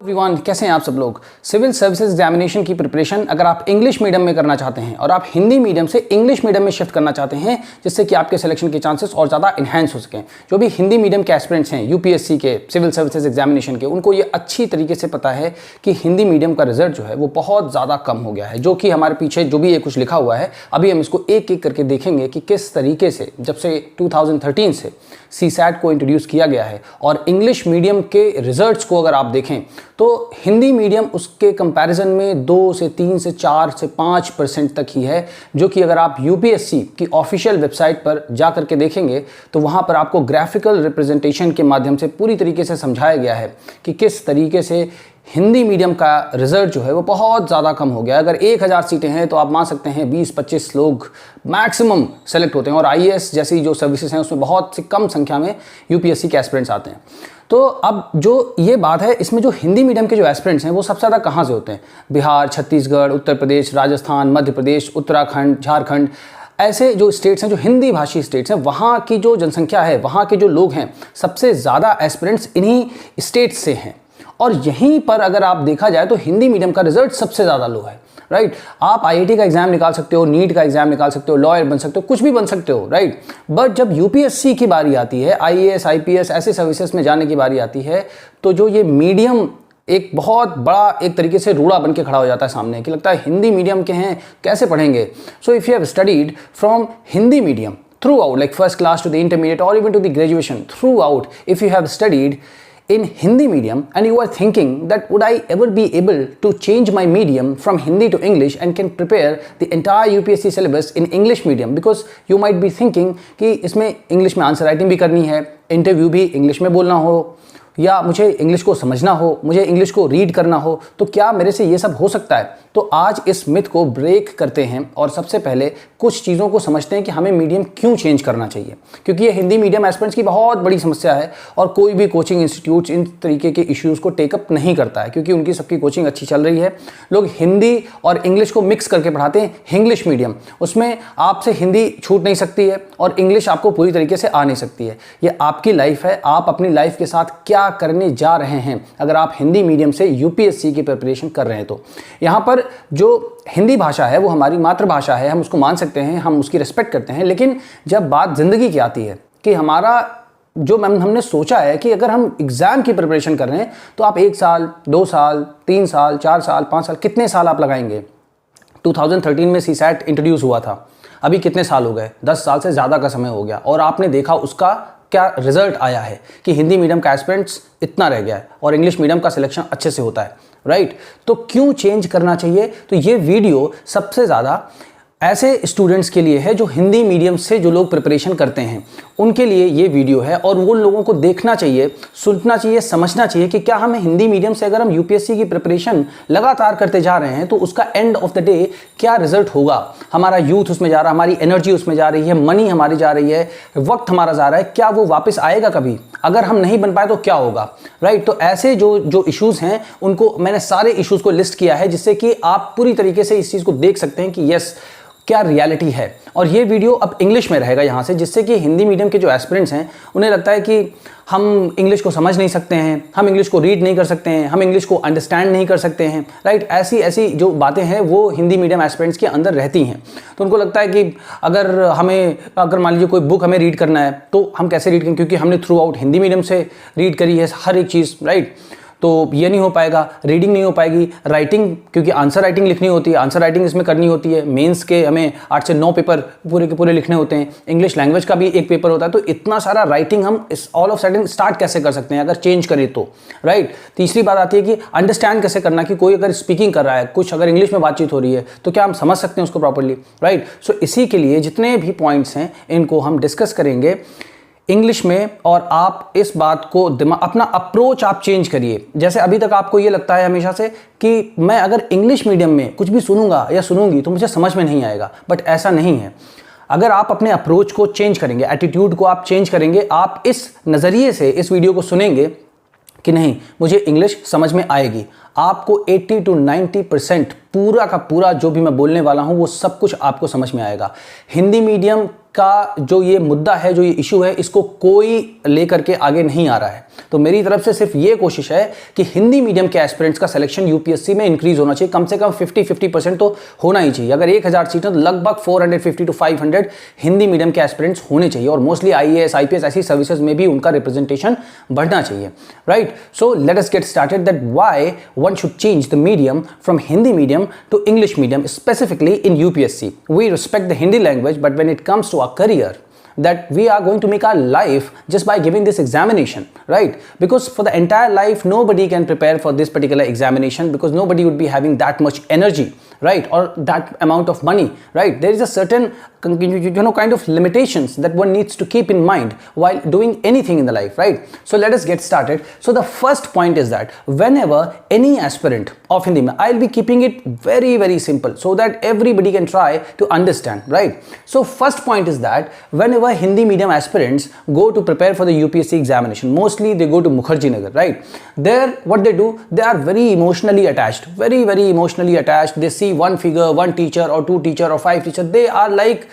Everyone, कैसे हैं आप सब लोग। सिविल सर्विसेज एग्जामिनेशन की प्रिपरेशन अगर आप इंग्लिश मीडियम में करना चाहते हैं और आप हिंदी मीडियम से इंग्लिश मीडियम में शिफ्ट करना चाहते हैं जिससे कि आपके सिलेक्शन के चांसेस और ज़्यादा इन्हेंस हो सकें। जो भी हिंदी मीडियम के एस्पिरेंट्स हैं यूपीएससी के सिविल सर्विसेज एग्जामिनेशन के, उनको ये अच्छी तरीके से पता है कि हिंदी मीडियम का रिजल्ट जो है वो बहुत ज़्यादा कम हो गया है। जो कि हमारे पीछे जो भी ये कुछ लिखा हुआ है, अभी हम इसको एक एक करके देखेंगे कि किस तरीके से जब से 2013 से सीसैट को इंट्रोड्यूस किया गया है और इंग्लिश मीडियम के रिजल्ट्स को अगर आप देखें तो हिंदी मीडियम उसके कंपैरिजन में 2 से 3 से 4 से 5% तक ही है। जो कि अगर आप यूपीएससी की ऑफिशियल वेबसाइट पर जा करके देखेंगे तो वहाँ पर आपको ग्राफिकल रिप्रेजेंटेशन के माध्यम से पूरी तरीके से समझाया गया है कि किस तरीके से हिंदी मीडियम का रिजल्ट जो है वो बहुत ज़्यादा कम हो गया। अगर 1000 सीटें हैं तो आप मान सकते हैं 20-25 लोग मैक्सिमम सेलेक्ट होते हैं और आईएएस जैसी जो सर्विसेज हैं उसमें बहुत सी कम संख्या में यूपीएससी के एस्पिरेंट्स आते हैं। तो अब जो ये बात है, इसमें जो हिंदी मीडियम के जो एस्पिरेंट्स हैं वो सबसे ज़्यादा कहाँ से होते हैं? बिहार, छत्तीसगढ़, उत्तर प्रदेश, राजस्थान, मध्य प्रदेश, उत्तराखंड, झारखंड, ऐसे जो स्टेट्स हैं, जो हिंदी भाषी स्टेट्स हैं, वहाँ की जो जनसंख्या है, वहाँ के जो लोग हैं, सबसे ज़्यादा एस्पिरेंट्स इन्हीं स्टेट्स से हैं। और यहीं पर अगर आप देखा जाए तो हिंदी मीडियम का रिजल्ट सबसे ज़्यादा लो है। राइट, आप आईआईटी का एग्जाम निकाल सकते हो, नीट का एग्जाम निकाल सकते हो, लॉयर बन सकते हो, कुछ भी बन सकते हो। राइट, बट जब यूपीएससी की बारी आती है, आईएएस, आईपीएस ऐसे सर्विसेज में जाने की बारी आती है, तो जो ये मीडियम एक बहुत बड़ा एक तरीके से रूड़ा बन के खड़ा हो जाता है सामने, कि लगता है हिंदी मीडियम के हैं, कैसे पढ़ेंगे। So if you have studied from Hindi medium throughout, like first class to the intermediate or even to the graduation, throughout, if you have studied in Hindi medium and you are thinking that would I ever be able to change my medium from Hindi to English and can prepare the entire UPSC syllabus in English medium, because you might be thinking कि इसमें English में answer writing भी करनी है, interview भी English में बोलना हो, या मुझे इंग्लिश को समझना हो, मुझे इंग्लिश को रीड करना हो, तो क्या मेरे से ये सब हो सकता है? तो आज इस मिथ को ब्रेक करते हैं और सबसे पहले कुछ चीज़ों को समझते हैं कि हमें मीडियम क्यों चेंज करना चाहिए। क्योंकि ये हिंदी मीडियम एस्पिरेंट्स की बहुत बड़ी समस्या है और कोई भी कोचिंग इंस्टीट्यूट इन तरीके के इश्यूज़ को टेकअप नहीं करता है, क्योंकि उनकी सबकी कोचिंग अच्छी चल रही है। लोग हिंदी और इंग्लिश को मिक्स करके पढ़ाते हैं। इंग्लिश मीडियम, उसमें आपसे हिंदी छूट नहीं सकती है और इंग्लिश आपको पूरी तरीके से आ नहीं सकती है। ये आपकी लाइफ है, आप अपनी लाइफ के साथ क्या करने जा रहे हैं अगर आप हिंदी मीडियम से यूपीएससी की प्रिपरेशन कर रहे हैं। तो यहाँ पर जो हिंदी भाषा है वो हमारी मातृभाषा है, हम उसको मान सकते हैं, हम उसकी रिस्पेक्ट करते हैं। लेकिन जब बात ज़िंदगी की आती है कि हमारा जो हमने सोचा है कि अगर हम एग्ज़ाम की प्रिपरेशन कर रहे हैं तो आप 1 साल, 2 साल, 3 साल, 4 साल, 5 साल, कितने साल आप लगाएंगे? 2013 में सीसैट इंट्रोड्यूस हुआ था, अभी कितने साल हो गए? 10 साल से ज़्यादा का समय हो गया और आपने देखा उसका क्या रिजल्ट आया है कि हिंदी मीडियम का एस्पिरेंट्स इतना रह गया है और इंग्लिश मीडियम का सिलेक्शन अच्छे से होता है। राइट, तो क्यों चेंज करना चाहिए? तो ये वीडियो सबसे ज़्यादा ऐसे स्टूडेंट्स के लिए है जो हिंदी मीडियम से जो लोग प्रिपरेशन करते हैं, उनके लिए ये वीडियो है। और वो लोगों को देखना चाहिए, सुनना चाहिए, समझना चाहिए कि क्या हमें हिंदी मीडियम से अगर हम यूपीएससी की प्रिपरेशन लगातार करते जा रहे हैं तो उसका एंड ऑफ द डे क्या रिजल्ट होगा। हमारा यूथ उसमें जा रहा है, हमारी एनर्जी उसमें जा रही है, मनी हमारी जा रही है, वक्त हमारा जा रहा है, क्या वो वापस आएगा कभी? अगर हम नहीं बन पाए तो क्या होगा? राइट, तो ऐसे जो इश्यूज़ हैं उनको मैंने सारे इश्यूज़ को लिस्ट किया है जिससे कि आप पूरी तरीके से इस चीज़ को देख सकते हैं कि यस, क्या रियलिटी है। और ये वीडियो अब इंग्लिश में रहेगा यहाँ से, जिससे कि हिंदी मीडियम के जो एस्पिरेंट्स हैं उन्हें लगता है कि हम इंग्लिश को समझ नहीं सकते हैं, हम इंग्लिश को रीड नहीं कर सकते हैं, हम इंग्लिश को अंडरस्टैंड नहीं कर सकते हैं। राइट, ऐसी जो बातें हैं वो हिंदी मीडियम एस्पिरेंट्स के अंदर रहती हैं। तो उनको लगता है कि अगर मान लीजिए कोई बुक हमें रीड करना है तो हम कैसे रीड करें, क्योंकि हमने थ्रू आउट हिंदी मीडियम से रीड करी है हर एक चीज़। राइट, तो ये नहीं हो पाएगा, रीडिंग नहीं हो पाएगी, राइटिंग, क्योंकि आंसर राइटिंग लिखनी होती है, आंसर राइटिंग इसमें करनी होती है। मेंस के हमें 8 से 9 पेपर पूरे के पूरे लिखने होते हैं, इंग्लिश लैंग्वेज का भी एक पेपर होता है। तो इतना सारा राइटिंग हम इस ऑल ऑफ सडन स्टार्ट कैसे कर सकते हैं अगर चेंज करें तो? राइट, तीसरी बात आती है कि अंडरस्टैंड कैसे करना, कि कोई अगर स्पीकिंग कर रहा है, कुछ अगर इंग्लिश में बातचीत हो रही है तो क्या हम समझ सकते हैं उसको प्रॉपरली? राइट, सो इसी के लिए जितने भी पॉइंट्स हैं इनको हम डिस्कस करेंगे इंग्लिश में। और आप इस बात को अपना अप्रोच आप चेंज करिए। जैसे अभी तक आपको ये लगता है हमेशा से कि मैं अगर इंग्लिश मीडियम में कुछ भी सुनूंगा या सुनूंगी तो मुझे समझ में नहीं आएगा, बट ऐसा नहीं है। अगर आप अपने अप्रोच को चेंज करेंगे, एटीट्यूड को आप चेंज करेंगे, आप इस नज़रिए से इस वीडियो को सुनेंगे कि नहीं, मुझे इंग्लिश समझ में आएगी, आपको 80 to 90% पूरा का पूरा जो भी मैं बोलने वाला हूँ वो सब कुछ आपको समझ में आएगा। हिंदी मीडियम का जो ये मुद्दा है, जो ये इशू है, इसको कोई लेकर के आगे नहीं आ रहा है। तो मेरी तरफ से सिर्फ ये कोशिश है कि हिंदी मीडियम के एस्पिरेंट्स का सिलेक्शन यूपीएससी में इंक्रीज होना चाहिए, कम से कम 50% तो होना ही चाहिए। अगर 1000 सीटें तो लगभग 450 to 500 हिंदी मीडियम के एस्पिरेंट्स होने चाहिए, और मोस्टली आईएएस आईपीएस ऐसी सर्विसेज में भी उनका रिप्रेजेंटेशन बढ़ना चाहिए, right. So let us get started that why one should change the medium from Hindi medium to English medium, specifically in UPSC. We respect the Hindi language, but when it comes to our career, that we are going to make our life just by giving this examination, right? Because for the entire life nobody can prepare for this particular examination, because nobody would be having that much energy, right, or that amount of money, right? There is a certain kind of limitations that one needs to keep in mind while doing anything in the life, right? So let us get started. So the first point is that whenever any aspirant of Hindi, I'll be keeping it very simple so that everybody can try to understand, right? So first point is that whenever Hindi medium aspirants go to prepare for the UPSC examination, mostly they go to Mukherjee Nagar, right? There what they do, they are very emotionally attached, very emotionally attached. They see one figure, one teacher or two teacher or five teacher, they are like,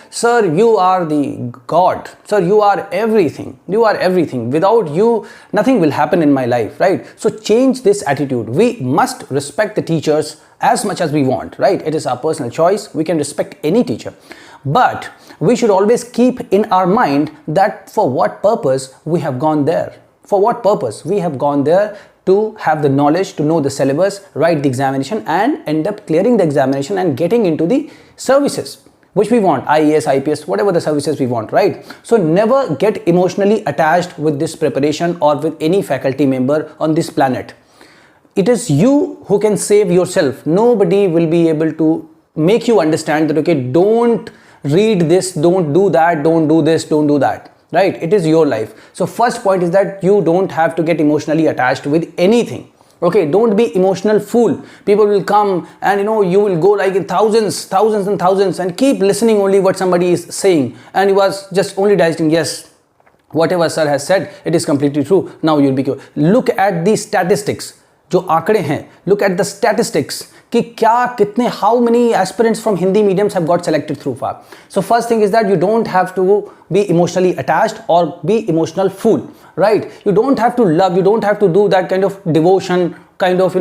sir, you are the god, sir, you are everything, without you nothing will happen in my life, right? So change this attitude. We must respect the teachers as much as we want, right? It is our personal choice, we can respect any teacher, but we should always keep in our mind that for what purpose we have gone there. For what purpose we have gone there? To have the knowledge, to know the syllabus, write the examination and end up clearing the examination and getting into the services which we want, IAS, IPS, whatever the services we want, right? So never get emotionally attached with this preparation or with any faculty member on this planet. It is you who can save yourself. Nobody will be able to make you understand that, okay, don't read this, don't do that, don't do this, don't do that, right? It is your life. So first point is that you don't have to get emotionally attached with anything, okay? Don't be emotional fool. People will come and you will go like in thousands and keep listening only what somebody is saying, and you was just only digesting, yes, whatever sir has said, it is completely true. Now you'll be cured. Look at the statistics, जो आंकड़े हैं, look at the statistics कि क्या कितने, how many aspirants from Hindi mediums have got selected through far. So first thing is that you don't have to be emotionally attached or be emotional fool, right? You don't have to love, you don't have to do that kind of devotion, kind of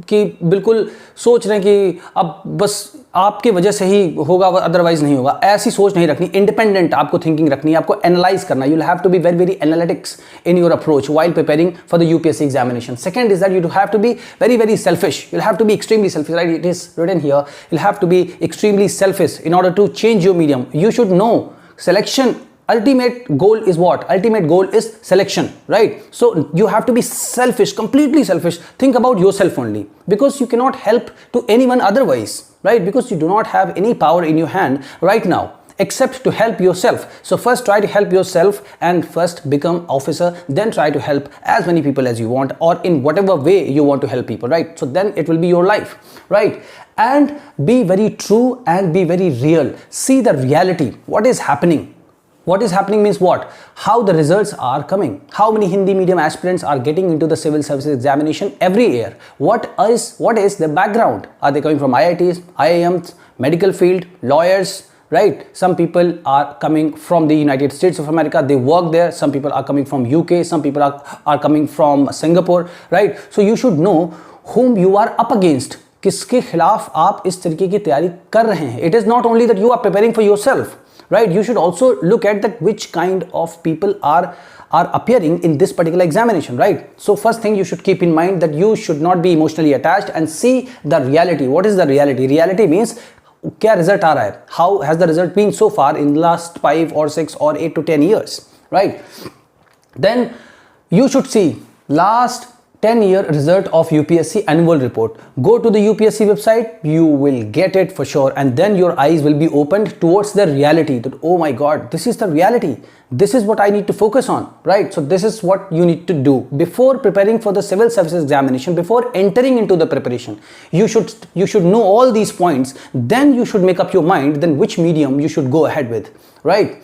कि बिल्कुल सोच रहे हैं कि अब बस आपकी वजह से ही होगा, अदरवाइज नहीं होगा, ऐसी सोच नहीं रखनी। इंडिपेंडेंट आपको थिंकिंग रखनी है, आपको एनालाइज करना। You have to be very analytics in your approach while preparing for the UPSC examination. Second is that you have to be very selfish. You'll have to be extremely selfish, right? It is written here. You'll have to be extremely selfish in order to change your medium. You should know selection. Ultimate goal is what? Ultimate goal is selection, right? So you have to be selfish, completely selfish. Think about yourself only, because you cannot help to anyone otherwise, right? Because you do not have any power in your hand right now except to help yourself. So first try to help yourself and first become officer, then try to help as many people as you want, or in whatever way you want to help people, right? So then it will be your life, right? And be very true and be very real. See the reality, what is happening. What is happening means what? How the results are coming. How many Hindi medium aspirants are getting into the civil services examination every year? What is the background? Are they coming from IITs, IIMs, medical field, lawyers, right? Some people are coming from the United States of America. They work there. Some people are coming from UK. Some people are coming from Singapore, right? So you should know whom you are up against. किसके खिलाफ आप इस तरीके की तैयारी कर रहे हैं. It is not only that you are preparing for yourself, right? You should also look at that which kind of people are appearing in this particular examination, right? So first thing you should keep in mind that you should not be emotionally attached and see the reality. What is the reality? Reality means क्या result आ रहा है? How has the result been so far in the last 5 or 6 or 8 to 10 years, right? Then you should see last 10-year result of UPSC annual report. Go to the UPSC website, you will get it for sure, and then your eyes will be opened towards the reality that, oh my god, this is the reality, this is what I need to focus on, right? So this is what you need to do before preparing for the civil services examination. Before entering into the preparation, you should know all these points, then you should make up your mind then which medium you should go ahead with, right?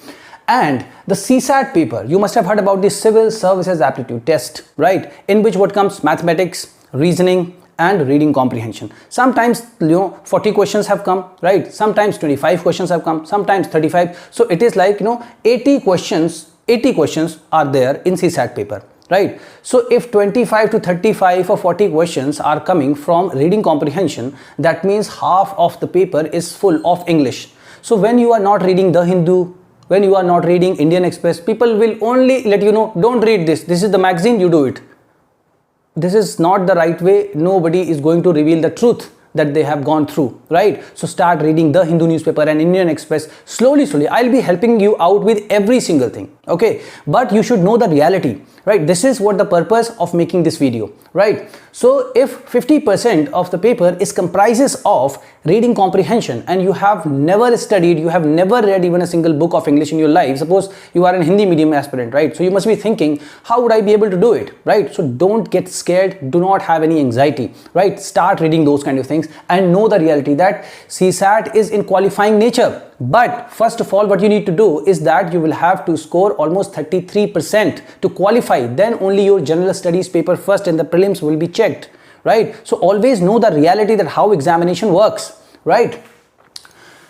And the CSAT paper, you must have heard about the Civil Services Aptitude Test, right? In which what comes? Mathematics, reasoning, and reading comprehension. Sometimes 40 questions have come, right? Sometimes 25 questions have come, sometimes 35. So it is like 80 questions are there in CSAT paper, right? So if 25 to 35 or 40 questions are coming from reading comprehension, that means half of the paper is full of English. So when you are not reading The Hindu, when you are not reading Indian Express, people will only let you know, don't read this. This is the magazine, you do it. This is not the right way. Nobody is going to reveal the truth that they have gone through, right? So start reading The Hindu newspaper and Indian Express slowly. I'll be helping you out with every single thing, okay? But you should know the reality, right? This is what the purpose of making this video, right? So if 50% of the paper is comprises of reading comprehension and you have never studied, you have never read even a single book of English in your life, suppose you are an Hindi medium aspirant, right? So you must be thinking, how would I be able to do it, right? So don't get scared, do not have any anxiety, right? Start reading those kind of things and know the reality that CSAT is in qualifying nature. But first of all, what you need to do is that you will have to score almost 33% to qualify. Then only your general studies paper first and the prelims will be checked, right? So always know the reality that how examination works, right?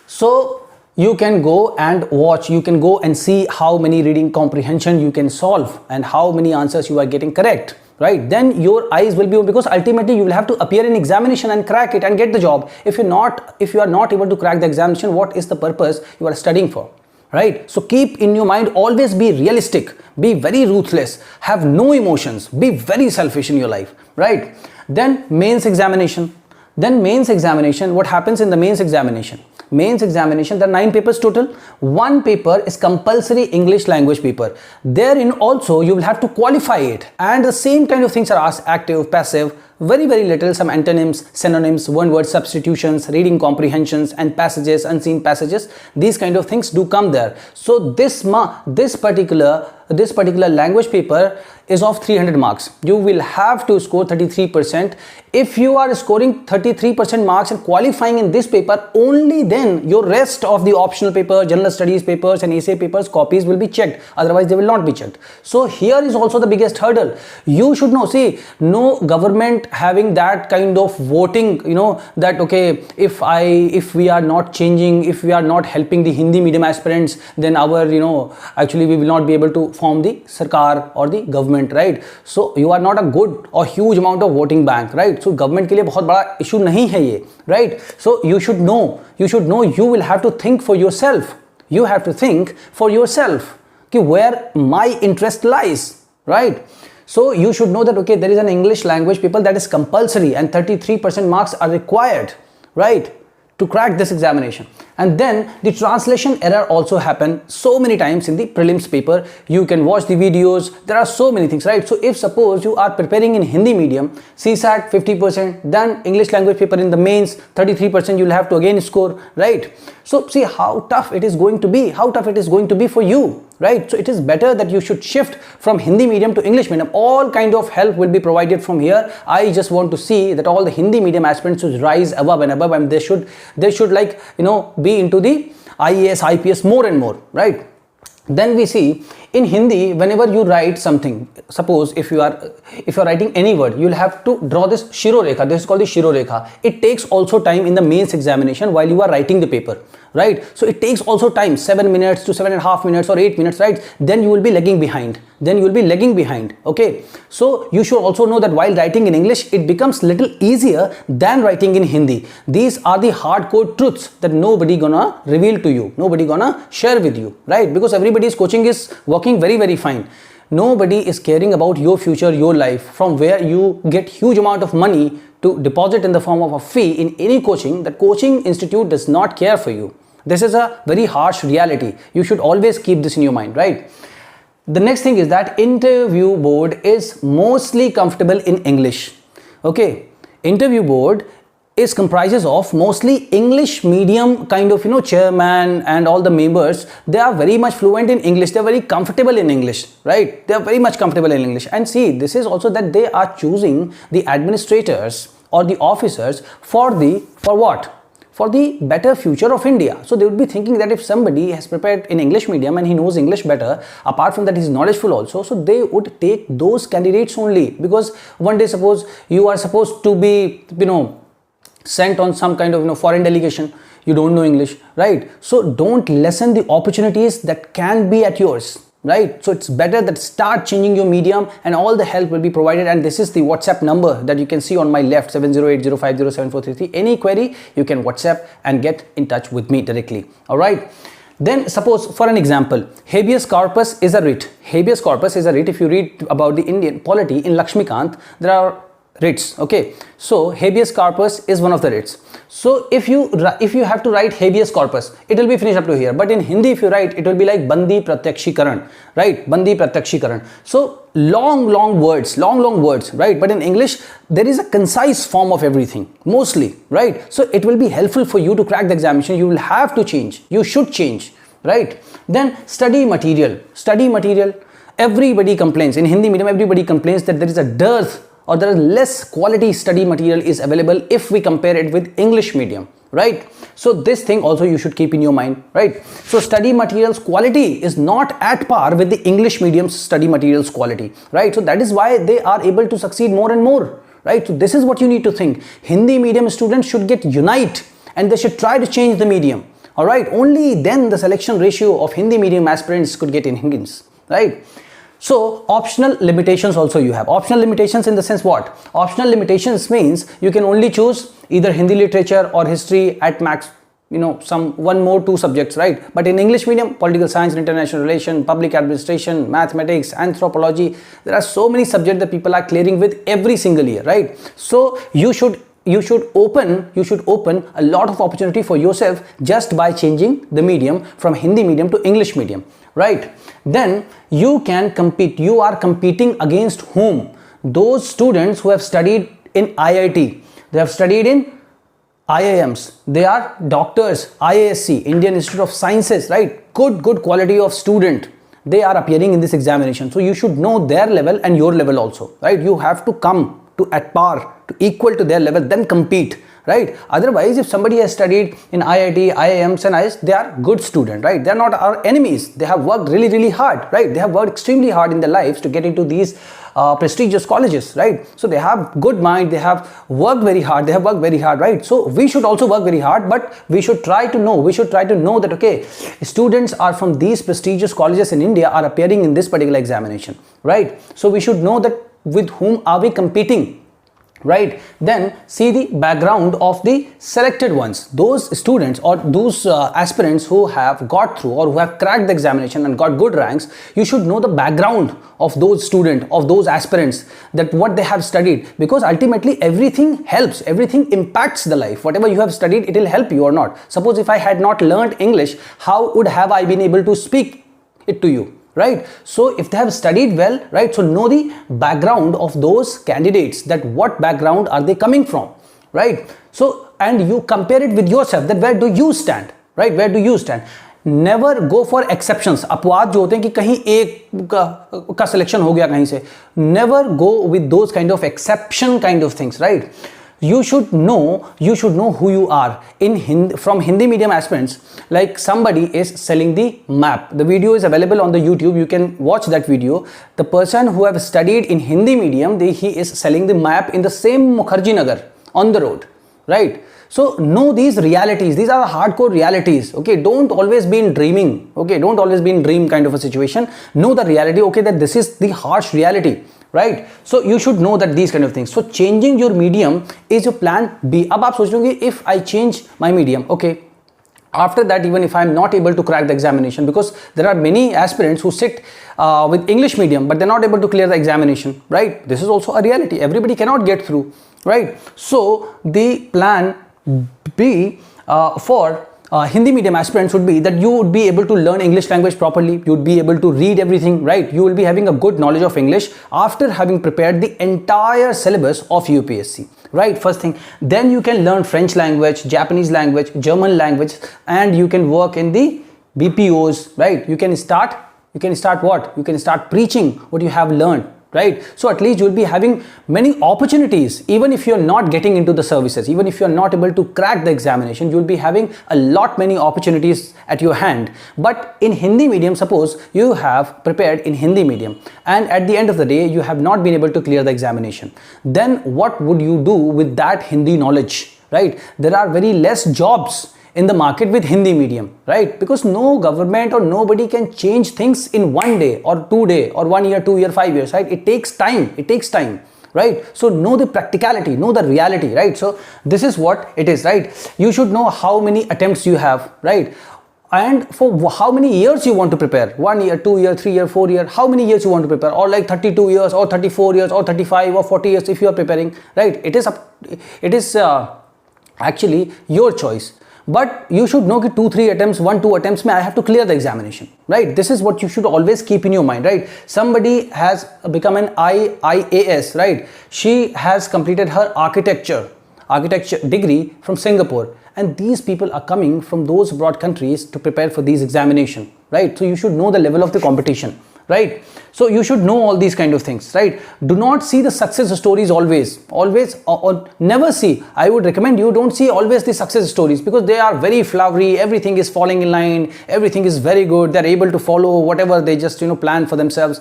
So you can go and watch, you can go and see how many reading comprehension you can solve and how many answers you are getting correct, right? Then your eyes will be open, because ultimately you will have to appear in examination and crack it and get the job. If you are not able to crack the examination, what is the purpose you are studying for, right? So keep in your mind, always be realistic, be very ruthless, have no emotions, be very selfish in your life, right? Then mains examination. What happens in the mains examination? Mains examination, there are 9 papers total. One paper is compulsory English language paper. Therein also you will have to qualify it, and the same kind of things are asked: active, passive, very little, some antonyms, synonyms, one word substitutions, reading comprehensions, and passages, unseen passages. These kind of things do come there. So this particular language paper is of 300 marks. You will have to score 33%. If you are scoring 33% marks and qualifying in this paper, only then your rest of the optional paper, general studies papers and essay papers copies will be checked. Otherwise they will not be checked. So here is also the biggest hurdle. You should know, see, no government having that kind of voting, that okay, if we are not changing, if we are not helping the Hindi medium aspirants, then our actually we will not be able to form the sarkar or the government, right? So you are not a good or huge amount of voting bank, right? So government के लिए बहुत बड़ा issue नहीं है ये, right? So you should know you will have to think for yourself. You have to think for yourself where my interest lies, right? So you should know that okay, there is an English language paper that is compulsory and 33% marks are required, right, to crack this examination. And then the translation error also happen so many times in the prelims paper. You can watch the videos, there are so many things, right? So if suppose you are preparing in Hindi medium, CSAT 50%, then English language paper in the mains 33%, you'll have to again score, right? So see how tough it is going to be, for you, right? So it is better that you should shift from Hindi medium to English medium. All kind of help will be provided from here. I just want to see that all the Hindi medium aspirants should rise above and above, and they should like be into the IAS, IPS more and more, right? Then we see in Hindi, whenever you write something, suppose if you are writing any word, you'll have to draw this Shirorekha. This is called the Shirorekha. It takes also time in the mains examination while you are writing the paper, right? So it takes also time, 7 minutes to 7.5 minutes or 8 minutes, right? Then you will be lagging behind. Okay? So you should also know that while writing in English, it becomes little easier than writing in Hindi. These are the hardcore truths that nobody gonna reveal to you, nobody gonna share with you, right? Because everybody's coaching is working very fine. Nobody is caring about your future, your life, from where you get huge amount of money to deposit in the form of a fee in any coaching. The coaching institute does not care for you. This is a very harsh reality. You should always keep this in your mind, right? The next thing is that interview board is mostly comfortable in English. Okay, interview board is comprises of mostly English medium kind of chairman and all the members. They are very much fluent in English. They are very comfortable in English, right? They are very much comfortable in English. And see, this is also that they are choosing the administrators or the officers for what? for the better future of India. So they would be thinking that if somebody has prepared in English medium and he knows English better, apart from that he's knowledgeful also, so they would take those candidates only. Because one day suppose you are supposed to be, sent on some kind of foreign delegation, you don't know English, right? So don't lessen the opportunities that can be at yours, right? So it's better that start changing your medium, and all the help will be provided. And this is the WhatsApp number that you can see on my left, 7080507433. Any query you can WhatsApp and get in touch with me directly. All right, then suppose for an example, habeas corpus is a writ. Habeas corpus is a writ. If you read about the Indian polity in Lakshmikant, there are writs. Okay, so habeas corpus is one of the writs. So if you have to write habeas corpus, it will be finished up to here. But in Hindi, if you write, it will be like bandi pratyakshikaran, right? Bandi pratyakshikaran. So long words, right? But in English, there is a concise form of everything, mostly, right? So it will be helpful for you to crack the examination. You will have to change. You should change, right? Then study material. Everybody complains in Hindi medium. Everybody complains that there is a dearth, or there is less quality study material is available if we compare it with English medium, right? So this thing also you should keep in your mind, right? So study materials quality is not at par with the English medium's study materials quality, right? So that is why they are able to succeed more and more, right? So this is what you need to think. Hindi medium students should get unite, and they should try to change the medium, all right? Only then the selection ratio of Hindi medium aspirants could get enhanced, right? So optional limitations also you have. Optional limitations in the sense what? Optional limitations means you can only choose either Hindi literature or history at max, some one more two subjects, right? But in English medium, political science, international relation, public administration, mathematics, anthropology, there are so many subjects that people are clearing with every single year, right? So you should open a lot of opportunity for yourself just by changing the medium from Hindi medium to English medium, right? Then you can compete. You are competing against whom? Those students who have studied in IIT, they have studied in IIMs, they are doctors, IISc, Indian Institute of Sciences, right? Good quality of student. They are appearing in this examination. So you should know their level and your level also, right? You have to come to at par, to equal to their level, then compete, right? Otherwise, if somebody has studied in IIT, IIMs and IIS, they are good students, right? They are not our enemies. They have worked really hard, right? They have worked extremely hard in their lives to get into these prestigious colleges, right? So they have good mind, they have worked very hard, right? So we should also work very hard, but we should try to know that, okay, students are from these prestigious colleges in India are appearing in this particular examination, right? So we should know that with whom are we competing, right? Then see the background of the selected ones, those students or those aspirants who have got through or who have cracked the examination and got good ranks. You should know the background of those students, of those aspirants, that what they have studied, because ultimately everything helps, everything impacts the life. Whatever you have studied, it will help you or not. Suppose if I had not learned English, how would have I been able to speak it to you, right? So if they have studied well, right, so know the background of those candidates, that what background are they coming from, right? So, and you compare it with yourself, that where do you stand, right? Where do you stand? Never go for exceptions. अपवाद जो होते हैं कि कहीं एक का selection हो गया कहीं से. Never go with those kind of exception kind of things, right? You should know who you are. From Hindi medium aspirants, like somebody is selling the map. The video is available on the YouTube. You can watch that video. The person who have studied in Hindi medium, he is selling the map in the same Mukherjee Nagar on the road, right? So know these realities. These are hardcore realities. Okay, don't always be in dreaming. Okay, don't always be in dream kind of a situation. Know the reality. Okay, that this is the harsh reality, right? So you should know that these kind of things. So changing your medium is your plan B. अब आप सोच लोगे, if I change my medium, okay, after that, even if I am not able to crack the examination, because there are many aspirants who sit with English medium, but they're not able to clear the examination, right? This is also a reality. Everybody cannot get through, right? So the plan B for Hindi medium aspirants would be that you would be able to learn English language properly. You would be able to read everything, right? You will be having a good knowledge of English after having prepared the entire syllabus of UPSC, right? First thing. Then you can learn French language, Japanese language, German language, and you can work in the BPOs, right? You can start what? You can start preaching what you have learned, right? So at least you'll be having many opportunities. Even if you're not getting into the services, even if you're not able to crack the examination, you'll be having a lot many opportunities at your hand. But in Hindi medium, suppose you have prepared in Hindi medium and at the end of the day you have not been able to clear the examination, then what would you do with that Hindi knowledge, right? There are very less jobs in the market with Hindi medium, right? Because no government or nobody can change things in 1 day or 2 day or 1 year, 2 year, 5 years, right? It takes time, right? So know the practicality, know the reality, right? So this is what it is, right? You should know how many attempts you have, right? And for how many years you want to prepare, 1 year, 2 year, 3 year, 4 year, how many years you want to prepare, or like 32 years or 34 years or 35 or 40 years if you are preparing, right? It is actually your choice. But you should know that 2-3 attempts, 1-2 attempts mein I have to clear the examination, right? This is what you should always keep in your mind, right? Somebody has become an IAS, right? She has completed her architecture degree from Singapore, and these people are coming from those abroad countries to prepare for these examination, right? So you should know the level of the competition, right? So you should know all these kind of things, right? Do not see the success stories always or never see. I would recommend you don't see always the success stories, because they are very flowery, everything is falling in line, everything is very good, they're able to follow whatever they just plan for themselves.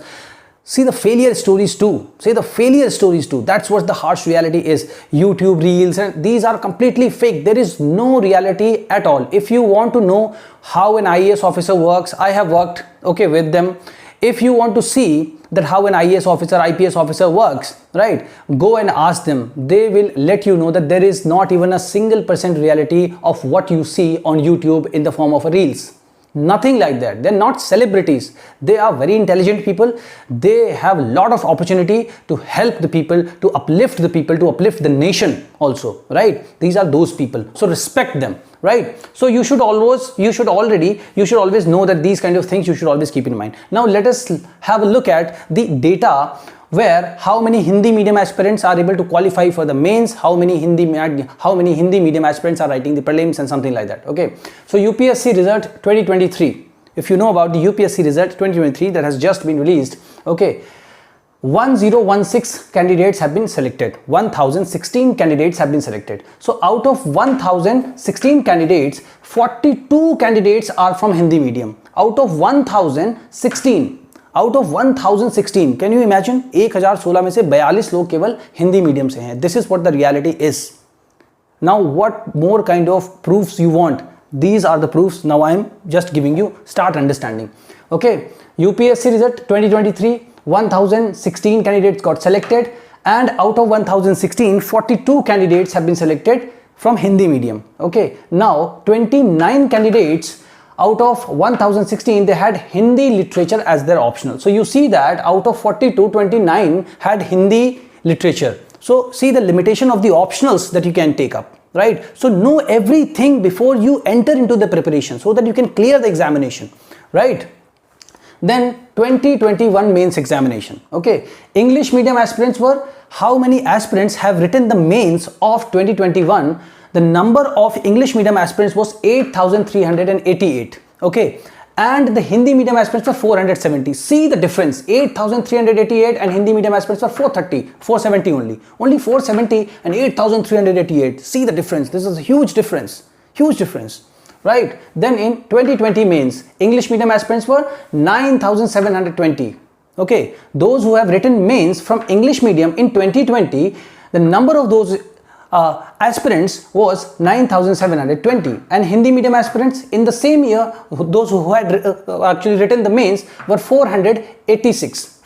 See the failure stories too. That's what the harsh reality is. YouTube reels, and these are completely fake. There is no reality at all. If you want to know how an IAS officer works, I have worked with them. If you want to see that how an IAS officer, IPS officer works, right, go and ask them. They will let you know that there is not even a single % reality of what you see on YouTube in the form of a reels. Nothing like that. They're not celebrities. They are very intelligent people. They have a lot of opportunity to help the people, to uplift the people, to uplift the nation also, right? These are those people. So respect them, right? So you should always know that these kind of things you should always keep in mind. Now let us have a look at the data where how many Hindi medium aspirants are able to qualify for the mains, how many Hindi medium aspirants are writing the prelims and something like that. Okay, so UPSC result 2023, if you know about the UPSC result 2023 that has just been released, okay, 1016 candidates have been selected. 1016 candidates have been selected. So out of 1016 candidates, 42 candidates are from Hindi medium. Out of 1016, can you imagine? 1016 में से 42 लोग केवल Hindi medium से हैं. This is what the reality is. Now what more kind of proofs you want? These are the proofs. Now I am just giving you, start understanding. Okay, UPSC result 2023, 1016 candidates got selected, and out of 1016, 42 candidates have been selected from Hindi medium. Okay, now 29 candidates out of 1016, they had Hindi literature as their optional. So you see that out of 42, 29 had Hindi literature. So see the limitation of the optionals that you can take up, right? So know everything before you enter into the preparation so that you can clear the examination, right? Then 2021 mains examination. Okay, English medium aspirants were, how many aspirants have written the mains of 2021? The number of English medium aspirants was 8,388. Okay, and the Hindi medium aspirants were 470. See the difference, 8,388 and Hindi medium aspirants were 470 only 470 and 8,388. See the difference. This is a huge difference, right? Then in 2020 mains, English medium aspirants were 9,720. Okay, those who have written mains from English medium in 2020, the number of those aspirants was 9,720, and Hindi medium aspirants in the same year, those who had actually written the mains, were 486.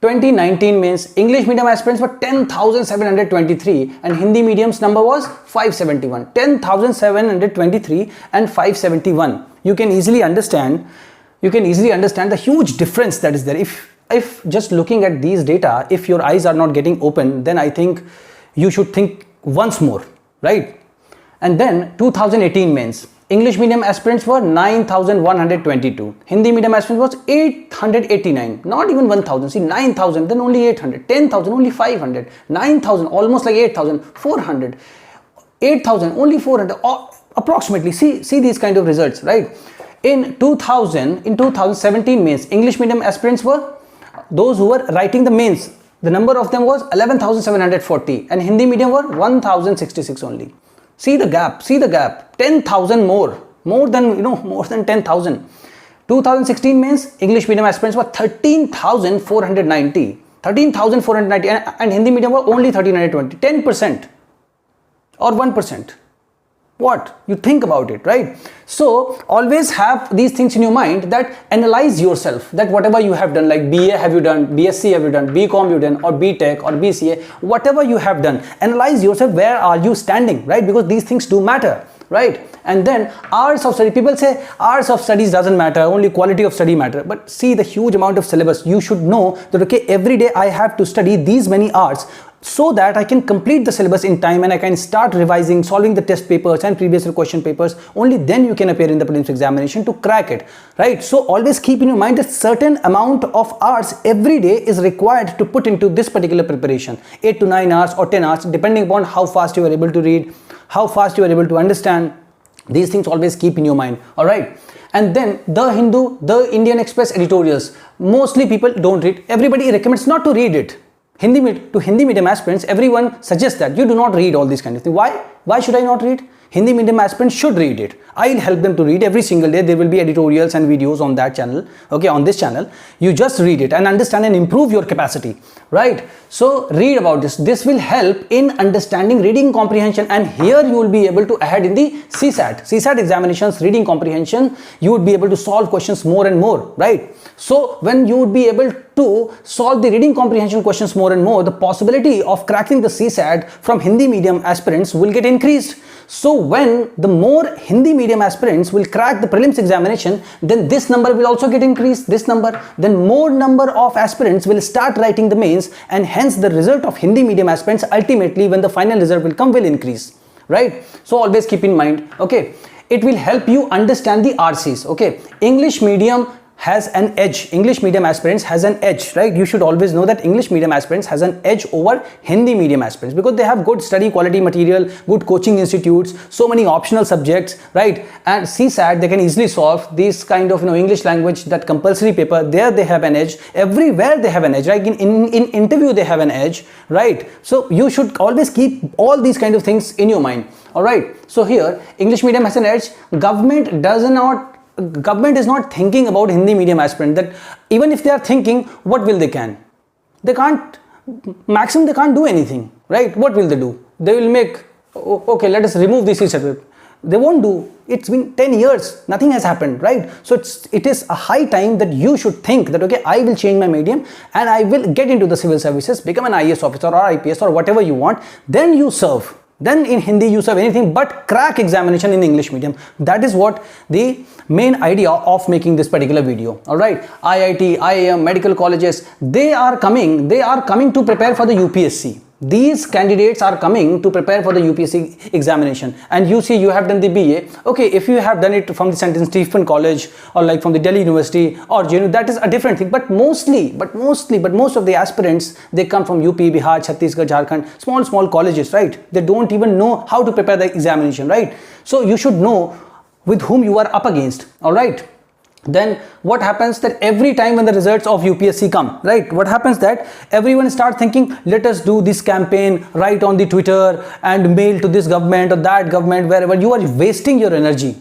2019 mains, English medium aspirants were 10,723 and Hindi medium's number was 571. 10,723 and 571. You can easily understand the huge difference that is there. If just looking at these data, if your eyes are not getting open, then I think you should think once more, right? And then 2018 mains, English medium aspirants were 9,122. Hindi medium aspirants was 889. Not even 1,000. See, 9,000, then only 800. 10,000, only 500. 9,000, almost like 8,000. 400. 8,000, only 400. Approximately. See these kind of results, right? in 2017 mains, English medium aspirants were those who were writing the mains. The number of them was 11,740 and Hindi medium were 1,066 only. See the gap, 10,000 more than 10,000. 2016 mains, English medium aspirants were 13,490 and Hindi medium were only 1,320, 10% or 1%. What you think about it, right? So always have these things in your mind, that analyze yourself, that whatever you have done, like BA have you done, BSc have you done, BCom you done, or BTech or BCA, whatever you have done, analyze yourself, where are you standing, right? Because these things do matter, right? And then hours of study, people say hours of studies doesn't matter, only quality of study matter. But see the huge amount of syllabus. You should know that okay, every day I have to study these many hours so that I can complete the syllabus in time and I can start revising, solving the test papers and previous year question papers. Only then you can appear in the prelims examination to crack it, right? So always keep in your mind that certain amount of hours every day is required to put into this particular preparation, 8 to 9 hours or 10 hours, depending upon how fast you are able to read, how fast you are able to understand. These things always keep in your mind, all right? And then the Hindu, the Indian Express editorials, mostly people don't read. Everybody recommends not to read it. Hindi medium aspirants, everyone suggests that you do not read all these kind of things. Why should I not read? Hindi medium aspirants should read it. I'll help them to read every single day. There will be editorials and videos on that channel, okay, on this channel. You just read it and understand and improve your capacity, right? So read about this. This will help in understanding reading comprehension, and here you will be able to ahead in the CSAT examinations, reading comprehension. You would be able to solve questions more and more, right? So when you would be able to solve the reading comprehension questions more and more, the possibility of cracking the CSAT from Hindi medium aspirants will get increased. So when the more Hindi medium aspirants will crack the prelims examination, then this number will also get increased, then more number of aspirants will start writing the mains, and hence the result of Hindi medium aspirants ultimately when the final result will come will increase, right? So always keep in mind, okay, it will help you understand the RCs, okay? English medium has an edge. English medium aspirants has an edge, right? You should always know that English medium aspirants has an edge over Hindi medium aspirants because they have good study quality material, good coaching institutes, so many optional subjects, right? And CSAT, they can easily solve these kind of English language, that compulsory paper. There they have an edge. Everywhere they have an edge, right? In interview they have an edge, right? So you should always keep all these kind of things in your mind, all right? So here English medium has an edge. Government is not thinking about Hindi medium aspirant, that even if they are thinking, what will they can? They can't, maximum they can't do anything, right? What will they do? They will make, okay, let us remove this CSAT. They won't do. It's been 10 years, nothing has happened, right? So it is a high time that you should think that, okay, I will change my medium and I will get into the civil services, become an IAS officer or IPS or whatever you want. Then you serve. Then in Hindi you serve anything but crack examination in English medium. That is what the main idea of making this particular video, all right? IIT, IIM, medical colleges, they are coming to prepare for the UPSC. These candidates are coming to prepare for the UPSC examination, and you see you have done the BA. Okay, if you have done it from the St. Stephen College or like from the Delhi University or JNU, that is a different thing. But most of the aspirants, they come from UP, Bihar, Chhattisgarh, Jharkhand, small colleges, right? They don't even know how to prepare the examination, right? So you should know with whom you are up against, all right? Then what happens that every time when the results of UPSC come, right, what happens that everyone start thinking, let us do this campaign, write on the Twitter and mail to this government or that government, wherever. You are wasting your energy.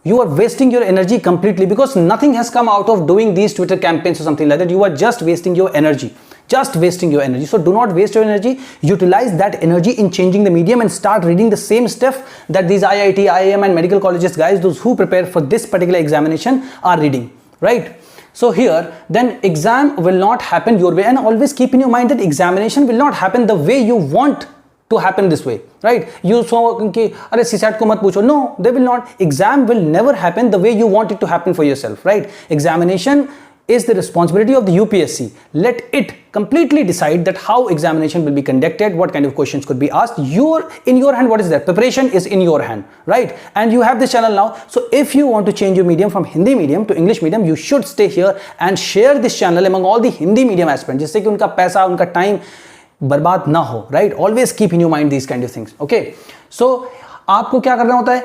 You are wasting your energy completely, because nothing has come out of doing these Twitter campaigns or something like that. You are just wasting your energy. Just wasting your energy. So do not waste your energy. Utilize that energy in changing the medium and start reading the same stuff that these IIT, IIM and medical colleges guys, those who prepare for this particular examination, are reading, right? So here, then exam will not happen your way, and always keep in your mind that examination will not happen the way you want to happen this way, right? You saw कि अरे CSAT को मत पूछो. No, they will not. Exam will never happen the way you want it to happen for yourself, right? Examination is the responsibility of the UPSC. Let it completely decide that how examination will be conducted, what kind of questions could be asked. In your hand, what is that? Preparation is in your hand, right? And you have this channel now. So if you want to change your medium from Hindi medium to English medium, you should stay here and share this channel among all the Hindi medium aspirants, जिससे कि उनका पैसा, उनका time बर्बाद ना हो, right? Always keep in your mind these kind of things, okay? So आपको क्या करना होता है,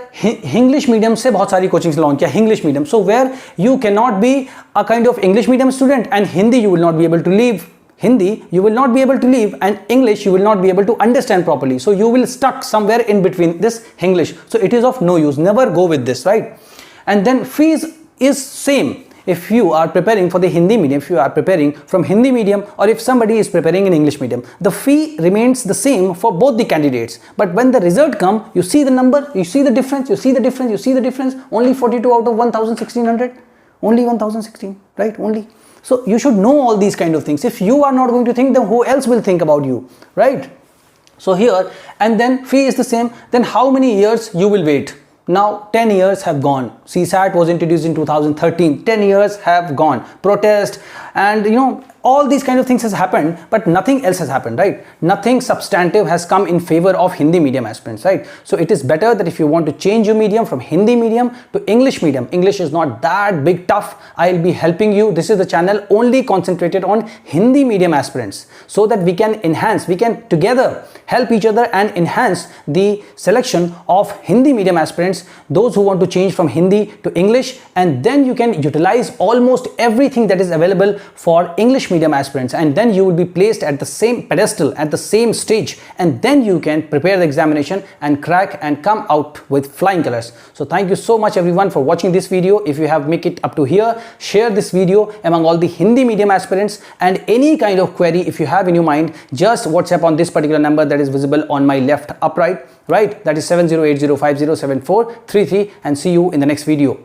इंग्लिश मीडियम से बहुत सारी कोचिंग्स लॉन्च किया, English medium, so where you can not be a kind of English medium student and Hindi you will not be able to leave. Hindi you will not be able to leave, and English you will not be able to understand properly, so you will stuck somewhere in between this English, so it is of no use. Never go with this, right? And then fees is same if you are preparing for the Hindi medium, if you are preparing from Hindi medium, or if somebody is preparing in English medium, the fee remains the same for both the candidates. But when the result come, you see the number, you see the difference, you see the difference, you see the difference. Only 42 out of 1,1600, only 1,016, right? Only. So you should know all these kind of things. If you are not going to think, then who else will think about you, right? So here, and then fee is the same. Then how many years you will wait? Now 10 years have gone. CSAT was introduced in 2013. 10 years have gone. Protest and all these kind of things has happened, but nothing else has happened, right? Nothing substantive has come in favor of Hindi medium aspirants, right? So it is better that if you want to change your medium from Hindi medium to English medium, English is not that big tough. I'll be helping you. This is the channel only concentrated on Hindi medium aspirants, so that we can enhance, we can together help each other and enhance the selection of Hindi medium aspirants, those who want to change from Hindi to English, and then you can utilize almost everything that is available for English medium aspirants, and then you will be placed at the same pedestal, at the same stage, and then you can prepare the examination and crack and come out with flying colors. So thank you so much everyone for watching this video. If you have make it up to here, share this video among all the Hindi medium aspirants, and any kind of query if you have in your mind, just WhatsApp on this particular number that is visible on my left upright, right? That is 7080507433, and see you in the next video.